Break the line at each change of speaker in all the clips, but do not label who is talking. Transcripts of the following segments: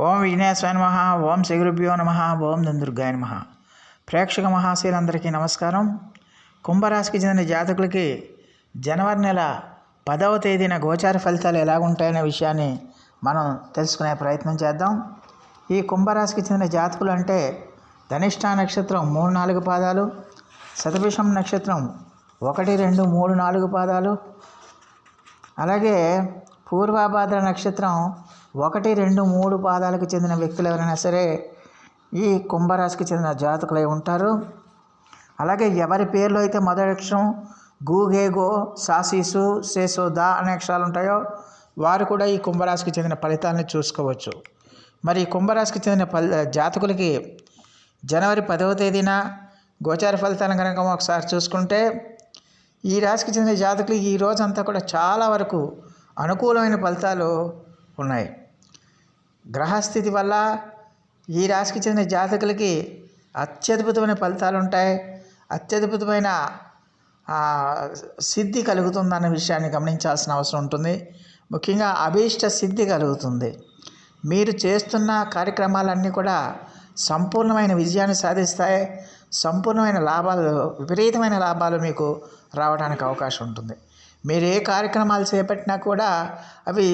ఓం విఘ్నేశ్వరాయ నమః. ఓం శ్రీ గురుభ్యో నమః. ఓం దుర్గాయ నమః. ప్రేక్షక మహాశీలందరికీ నమస్కారం. కుంభరాశికి చెందిన జాతకులకి జనవరి నెల 10వ తేదీన గోచార ఫలితాలు ఎలాగుంటాయనే విషయాన్ని మనం తెలుసుకునే ప్రయత్నం చేద్దాం. ఈ కుంభరాశికి చెందిన జాతకులు అంటే ధనిష్ట నక్షత్రం 3-4 పాదాలు, శతభిషం నక్షత్రం 1, 2, 3, 4 పాదాలు, అలాగే పూర్వభాద్ర నక్షత్రం 1, 2, 3 పాదాలకు చెందిన వ్యక్తులు ఎవరైనా సరే ఈ కుంభరాశికి చెందిన జాతకులై ఉంటారు. అలాగే ఎవరి పేర్లో అయితే మొదటి అక్షరం గు, గే, గో, సాసీసు, సేసో, దా అనే అక్షరాలు ఉంటాయో వారు కూడా ఈ కుంభరాశికి చెందిన ఫలితాలను చూసుకోవచ్చు. మరి ఈ కుంభరాశికి చెందిన జాతకులకి జనవరి 10వ తేదీన గోచార ఫలితాలను కనుక ఒకసారి చూసుకుంటే ఈ రాశికి చెందిన జాతకులకి ఈ రోజంతా కూడా చాలా వరకు అనుకూలమైన ఫలితాలు ఉన్నాయి. గ్రహస్థితి వల్ల ఈ రాశికి చెందిన జాతకులకి అత్యద్భుతమైన ఫలితాలు ఉంటాయి. అత్యద్భుతమైన సిద్ధి కలుగుతుందన్న విషయాన్ని గమనించాల్సిన అవసరం ఉంటుంది. ముఖ్యంగా అభీష్ట సిద్ధి కలుగుతుంది. మీరు చేస్తున్న కార్యక్రమాలన్నీ కూడా సంపూర్ణమైన విజయాన్ని సాధిస్తాయి. సంపూర్ణమైన లాభాలు, విపరీతమైన లాభాలు మీకు రావడానికి అవకాశం ఉంటుంది. మీరు ఏ కార్యక్రమాలు చేపట్టినా కూడా అవి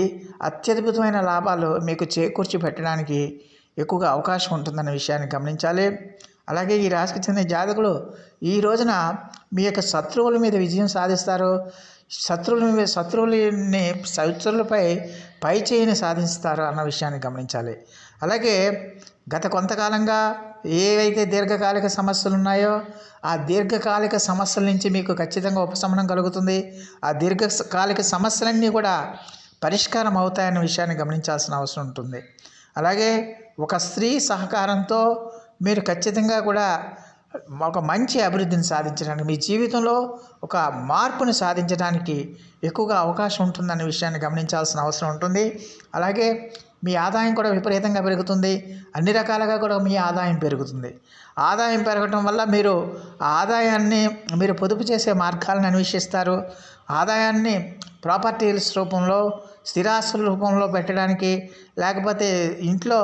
అత్యద్భుతమైన లాభాలు మీకు చేకూర్చి పెట్టడానికి ఎక్కువగా అవకాశం ఉంటుందన్న విషయాన్ని గమనించాలి. అలాగే ఈ రాశికి చెందిన జాతకులు ఈ రోజున మీ యొక్క శత్రువుల మీద విజయం సాధిస్తారు. శత్రువులపై పై చేయిని సాధిస్తారు అన్న విషయాన్ని గమనించాలి. అలాగే గత కొంతకాలంగా ఏవైతే దీర్ఘకాలిక సమస్యలు ఉన్నాయో ఆ దీర్ఘకాలిక సమస్యల నుంచి మీకు ఖచ్చితంగా ఉపశమనం కలుగుతుంది. ఆ దీర్ఘకాలిక సమస్యలన్నీ కూడా పరిష్కారం అవుతాయన్న విషయాన్ని గమనించాల్సిన అవసరం ఉంటుంది. అలాగే ఒక స్త్రీ సహకారంతో మీరు ఖచ్చితంగా కూడా ఒక మంచి అభివృద్ధిని సాధించడానికి, మీ జీవితంలో ఒక మార్పుని సాధించడానికి ఎక్కువగా అవకాశం ఉంటుందన్న విషయాన్ని గమనించాల్సిన అవసరం ఉంటుంది. అలాగే మీ ఆదాయం కూడా విపరీతంగా పెరుగుతుంది. అన్ని రకాలుగా కూడా మీ ఆదాయం పెరుగుతుంది. ఆదాయం పెరగటం వల్ల మీరు ఆ ఆదాయాన్ని మీరు పొదుపు చేసే మార్గాలను అన్వేషిస్తారు. ఆదాయాన్ని ప్రాపర్టీస్ రూపంలో, స్థిరాస్తుల రూపంలో పెట్టడానికి, లేకపోతే ఇంట్లో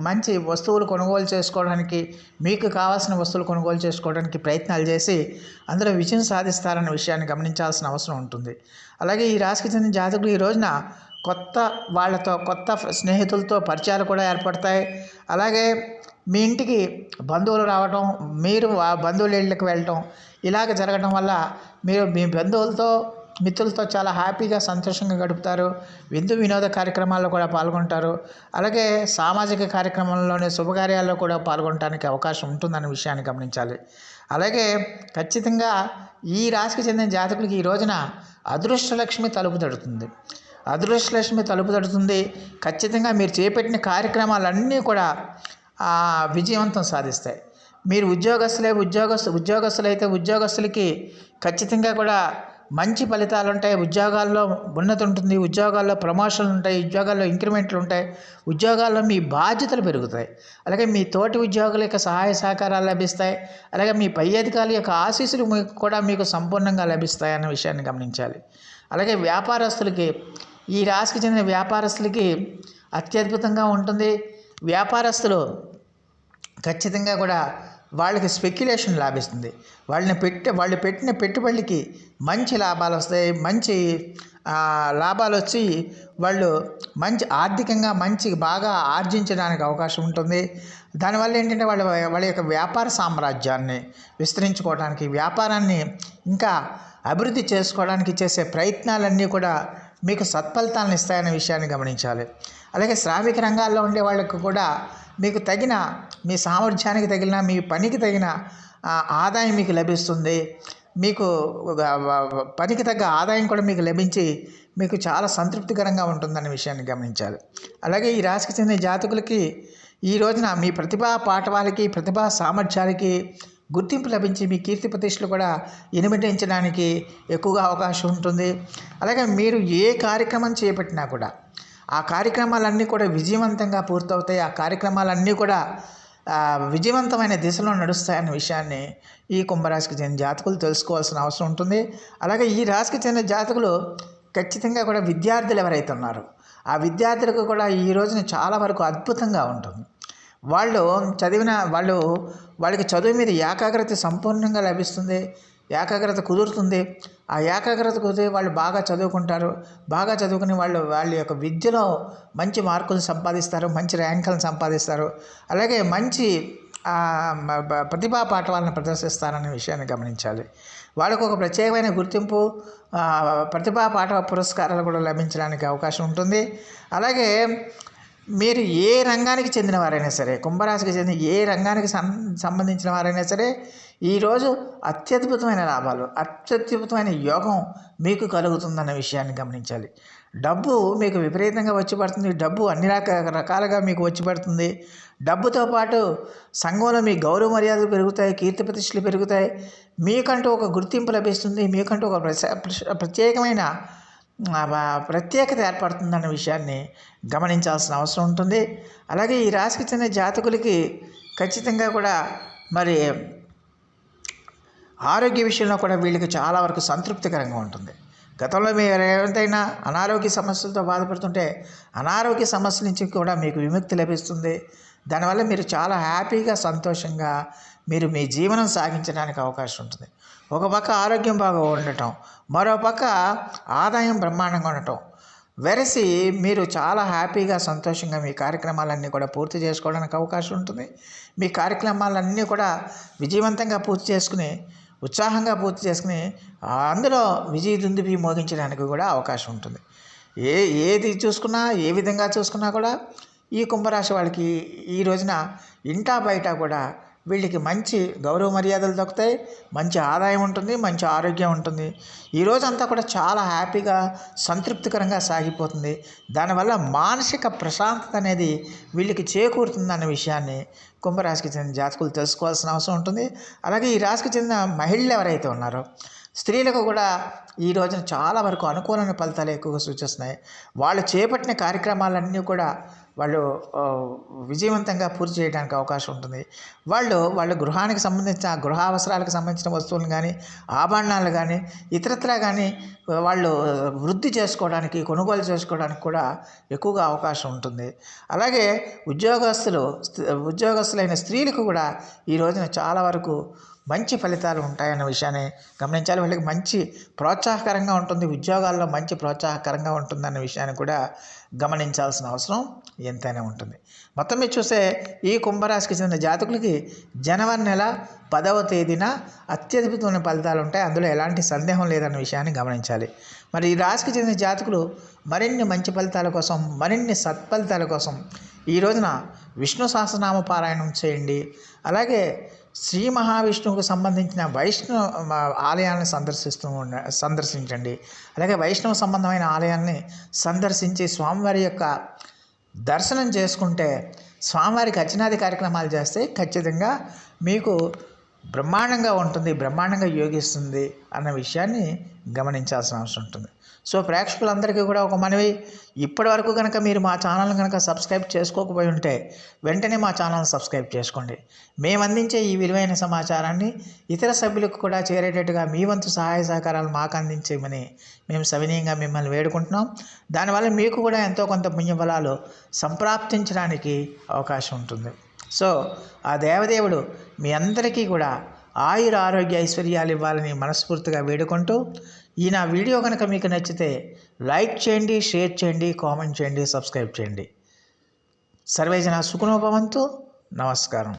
మంచి వస్తువులు కొనుగోలు చేసుకోవడానికి, మీకు కావాల్సిన వస్తువులు కొనుగోలు చేసుకోవడానికి ప్రయత్నాలు చేసి అందులో విజయం సాధిస్తారన్న విషయాన్ని గమనించాల్సిన అవసరం ఉంటుంది. అలాగే ఈ రాశికి చెందిన జాతకులు ఈ రోజున కొత్త స్నేహితులతో పరిచయాలు కూడా ఏర్పడతాయి. అలాగే మీ ఇంటికి బంధువులు రావటం, మీరు ఆ బంధువుల ఇళ్ళకి వెళ్ళటం ఇలాగ జరగడం వల్ల మీరు మీ బంధువులతో, మిత్రులతో చాలా హ్యాపీగా, సంతోషంగా గడుపుతారు. వినోద కార్యక్రమాల్లో కూడా పాల్గొంటారు. అలాగే సామాజిక కార్యక్రమాల్లోనే శుభకార్యాల్లో కూడా పాల్గొనడానికి అవకాశం ఉంటుందన్న విషయాన్ని గమనించాలి. అలాగే ఖచ్చితంగా ఈ రాశికి చెందిన జాతకులకి ఈ రోజున అదృష్టలక్ష్మి తలుపు తడుతుంది. అదృష్టలక్ష్మి తలుపు తడుతుంది. ఖచ్చితంగా మీరు చేపట్టిన కార్యక్రమాలన్నీ కూడా విజయవంతం సాధిస్తాయి. మీరు ఉద్యోగస్తులైతే ఉద్యోగస్తులకి ఖచ్చితంగా కూడా మంచి ఫలితాలు ఉంటాయి. ఉద్యోగాల్లో ఉన్నతి ఉంటుంది. ఉద్యోగాల్లో ప్రమోషన్లు ఉంటాయి. ఉద్యోగాల్లో ఇంక్రిమెంట్లు ఉంటాయి. ఉద్యోగాల్లో మీ బాధ్యతలు పెరుగుతాయి. అలాగే మీ తోటి ఉద్యోగుల యొక్క సహాయ సహకారాలు లభిస్తాయి. అలాగే మీ పై అధికారుల యొక్క ఆశీస్సులు కూడా మీకు సంపూర్ణంగా లభిస్తాయి అన్న విషయాన్ని గమనించాలి. అలాగే వ్యాపారస్తులకి, ఈ రాశికి చెందిన వ్యాపారస్తులకి అత్యద్భుతంగా ఉంటుంది. వ్యాపారస్తులు ఖచ్చితంగా కూడా వాళ్ళకి స్పెక్యులేషన్ లాభిస్తుంది. వాళ్ళు పెట్టిన పెట్టుబడికి మంచి లాభాలు వస్తాయి. మంచి లాభాలు వచ్చి వాళ్ళు మంచి ఆర్థికంగా బాగా ఆర్జించడానికి అవకాశం ఉంటుంది. దానివల్ల ఏంటంటే వాళ్ళ యొక్క వ్యాపార సామ్రాజ్యాన్ని విస్తరించుకోవడానికి, వ్యాపారాన్ని ఇంకా అభివృద్ధి చేసుకోవడానికి చేసే ప్రయత్నాలన్నీ కూడా మీకు సత్ఫలితాలను ఇస్తాయనే విషయాన్ని గమనించాలి. అలాగే శ్రామిక రంగాల్లో ఉండే వాళ్ళకు కూడా మీకు తగిన, మీ సామర్థ్యానికి తగిన, మీ పనికి తగిన ఆదాయం మీకు లభిస్తుంది. మీకు పనికి తగ్గ ఆదాయం కూడా మీకు లభించి మీకు చాలా సంతృప్తికరంగా ఉంటుందనే విషయాన్ని గమనించాలి. అలాగే ఈ రాశికి చెందిన జాతకులకి ఈ రోజున మీ ప్రతిభా పాఠవాలకి, ప్రతిభా సామర్థ్యాలకి గుర్తింపు లభించి మీ కీర్తి ప్రతిష్టలు కూడా ఇనుమడించడానికి ఎక్కువగా అవకాశం ఉంటుంది. అలాగే మీరు ఏ కార్యక్రమం చేపట్టినా కూడా ఆ కార్యక్రమాలన్నీ కూడా విజయవంతంగా పూర్తవుతాయి. ఆ కార్యక్రమాలన్నీ కూడా విజయవంతమైన దిశలో నడుస్తాయన్న విషయాన్ని ఈ కుంభరాశికి చెందిన జాతకులు తెలుసుకోవాల్సిన అవసరం ఉంటుంది. అలాగే ఈ రాశికి చెందిన జాతకులు ఖచ్చితంగా కూడా విద్యార్థులు ఎవరైతే ఉన్నారో ఆ విద్యార్థులకు కూడా ఈ రోజున చాలా వరకు అద్భుతంగా ఉంటుంది. వాళ్ళు వాళ్ళకి చదువు మీద ఏకాగ్రత సంపూర్ణంగా లభిస్తుంది, ఏకాగ్రత కుదురుతుంది. ఆ ఏకాగ్రత కుదిరి వాళ్ళు బాగా చదువుకుంటారు. బాగా చదువుకుని వాళ్ళ యొక్క విద్యలో మంచి మార్కులు సంపాదిస్తారు, మంచి ర్యాంకులను సంపాదిస్తారు. అలాగే మంచి ప్రతిభా పాఠవాలను ప్రదర్శిస్తారనే విషయాన్ని గమనించాలి. వాళ్ళకు ఒక ప్రత్యేకమైన గుర్తింపు, ప్రతిభా పాఠ పురస్కారాలు కూడా లభించడానికి అవకాశం ఉంటుంది. అలాగే మీరు ఏ రంగానికి చెందిన వారైనా సరే, కుంభరాశికి చెందిన ఏ రంగానికి సంబంధించిన వారైనా సరే, ఈరోజు అత్యద్భుతమైన లాభాలు, అత్యద్భుతమైన యోగం మీకు కలుగుతుందన్న విషయాన్ని గమనించాలి. డబ్బు మీకు విపరీతంగా వచ్చి పడుతుంది. డబ్బు అన్ని రకాలుగా మీకు వచ్చి పడుతుంది. డబ్బుతో పాటు సంఘంలో మీ గౌరవ మర్యాదలు పెరుగుతాయి, కీర్తి ప్రతిష్టలు పెరుగుతాయి. మీకంటూ ఒక గుర్తింపు లభిస్తుంది, మీకంటూ ఒక ప్రత్యేకమైన ప్రత్యేకత ఏర్పడుతుందన్న విషయాన్ని గమనించాల్సిన అవసరం ఉంటుంది. అలాగే ఈ రాశికి చెందిన జాతకులకి ఖచ్చితంగా కూడా మరి ఆరోగ్య విషయంలో కూడా వీళ్ళకి చాలా వరకు సంతృప్తికరంగా ఉంటుంది. గతంలో మీరు ఏదైనా అనారోగ్య సమస్యలతో బాధపడుతుంటే అనారోగ్య సమస్య నుంచి కూడా మీకు విముక్తి లభిస్తుంది. దానివల్ల మీరు చాలా హ్యాపీగా, సంతోషంగా మీరు మీ జీవనం సాగించడానికి అవకాశం ఉంటుంది. ఒక పక్క ఆరోగ్యం బాగా ఉండటం, మరో పక్క ఆదాయం బ్రహ్మాండంగా ఉండటం, వెరసి మీరు చాలా హ్యాపీగా, సంతోషంగా మీ కార్యక్రమాలన్నీ కూడా పూర్తి చేసుకోవడానికి అవకాశం ఉంటుంది. మీ కార్యక్రమాలన్నీ కూడా విజయవంతంగా పూర్తి చేసుకుని, ఉత్సాహంగా పూర్తి చేసుకుని అందులో విజయదుందుభి మోగించడానికి కూడా అవకాశం ఉంటుంది. ఏది చూసుకున్నా, ఏ విధంగా చూసుకున్నా కూడా ఈ కుంభరాశి వాళ్ళకి ఈ రోజున ఇంటా బయట కూడా వీళ్ళకి మంచి గౌరవ మర్యాదలు దక్కుతాయి, మంచి ఆదాయం ఉంటుంది, మంచి ఆరోగ్యం ఉంటుంది. ఈ రోజంతా కూడా చాలా హ్యాపీగా, సంతృప్తికరంగా సాగిపోతుంది. దానివల్ల మానసిక ప్రశాంతత అనేది వీళ్ళకి చేకూరుతుందన్న విషయాన్ని కుంభరాశికి చెందిన జాతకులు తెలుసుకోవాల్సిన అవసరం ఉంటుంది. అలాగే ఈ రాశికి చెందిన మహిళలు ఎవరైతే ఉన్నారో స్త్రీలకు కూడా ఈ రోజున చాలా వరకు అనుకూలమైన ఫలితాలు ఎక్కువగా సూచిస్తున్నాయి. వాళ్ళు చేపట్టిన కార్యక్రమాలన్నీ కూడా వాళ్ళు విజయవంతంగా పూర్తి చేయడానికి అవకాశం ఉంటుంది. వాళ్ళ గృహానికి సంబంధించిన గృహ అవసరాలకు సంబంధించిన వస్తువులను కానీ, ఆభరణాలు కానీ, ఇతరత్రా కానీ వాళ్ళు వృద్ధి చేసుకోవడానికి, కొనుగోలు చేసుకోవడానికి కూడా ఎక్కువగా అవకాశం ఉంటుంది. అలాగే ఉద్యోగస్తులైన స్త్రీలకు కూడా ఈ రోజున చాలా వరకు మంచి ఫలితాలు ఉంటాయన్న విషయాన్ని గమనించాలి. వాళ్ళకి మంచి ప్రోత్సాహకరంగా ఉంటుంది, ఉద్యోగాల్లో మంచి ప్రోత్సాహకరంగా ఉంటుందన్న విషయాన్ని కూడా గమనించాల్సిన అవసరం ఎంతైనా ఉంటుంది. మొత్తం మీద చూస్తే ఈ కుంభరాశికి చెందిన జాతకులకి జనవరి నెల 10వ తేదీన అత్యద్భుతమైన ఫలితాలు ఉంటాయి. అందులో ఎలాంటి సందేహం లేదన్న విషయాన్ని గమనించాలి. మరి ఈ రాశికి చెందిన జాతకులు మరిన్ని మంచి ఫలితాల కోసం, మరిన్ని సత్ఫలితాల కోసం ఈ రోజున విష్ణు సహస్రనామ పారాయణం చేయండి. అలాగే శ్రీ మహావిష్ణువుకు సంబంధించిన వైష్ణవ ఆలయాలను సందర్శించండి. అలాగే వైష్ణవ సంబంధమైన ఆలయాల్ని సందర్శించి స్వామివారి యొక్క దర్శనం చేసుకుంటే, స్వామివారికి అర్చనాది కార్యక్రమాలు చేస్తే ఖచ్చితంగా మీకు బ్రహ్మాండంగా ఉంటుంది, బ్రహ్మాండంగా యోగిస్తుంది అన్న విషయాన్ని గమనించాల్సిన అవసరం ఉంటుంది. సో ప్రేక్షకులందరికీ కూడా ఒక మనవి, ఇప్పటి వరకు కనుక మీరు మా ఛానల్ని కనుక సబ్స్క్రైబ్ చేసుకోకపోయి ఉంటే వెంటనే మా ఛానల్ని సబ్స్క్రైబ్ చేసుకోండి. మేము అందించే ఈ విలువైన సమాచారాన్ని ఇతర సభ్యులకు కూడా చేరేటట్టుగా మీ వంతు సహాయ సహకారాలు మాకు అందించేయమని మేము సవినీయంగా మిమ్మల్ని వేడుకుంటున్నాం. దానివల్ల మీకు కూడా ఎంతో కొంత పుణ్యఫలాలు సంప్రాప్తించడానికి అవకాశం ఉంటుంది. సో ఆ దేవదేవుడు మీ అందరికీ కూడా ఆయుర ఆరోగ్య ఐశ్వర్యాలు ఇవ్వాలని మనస్ఫూర్తిగా వేడుకుంటూ, ఈ నా వీడియో కనుక మీకు నచ్చితే లైక్ చేయండి, షేర్ చేయండి, కామెంట్ చేయండి, సబ్స్క్రైబ్ చేయండి. సర్వేజన సుఖినో భవంతు. నమస్కారం.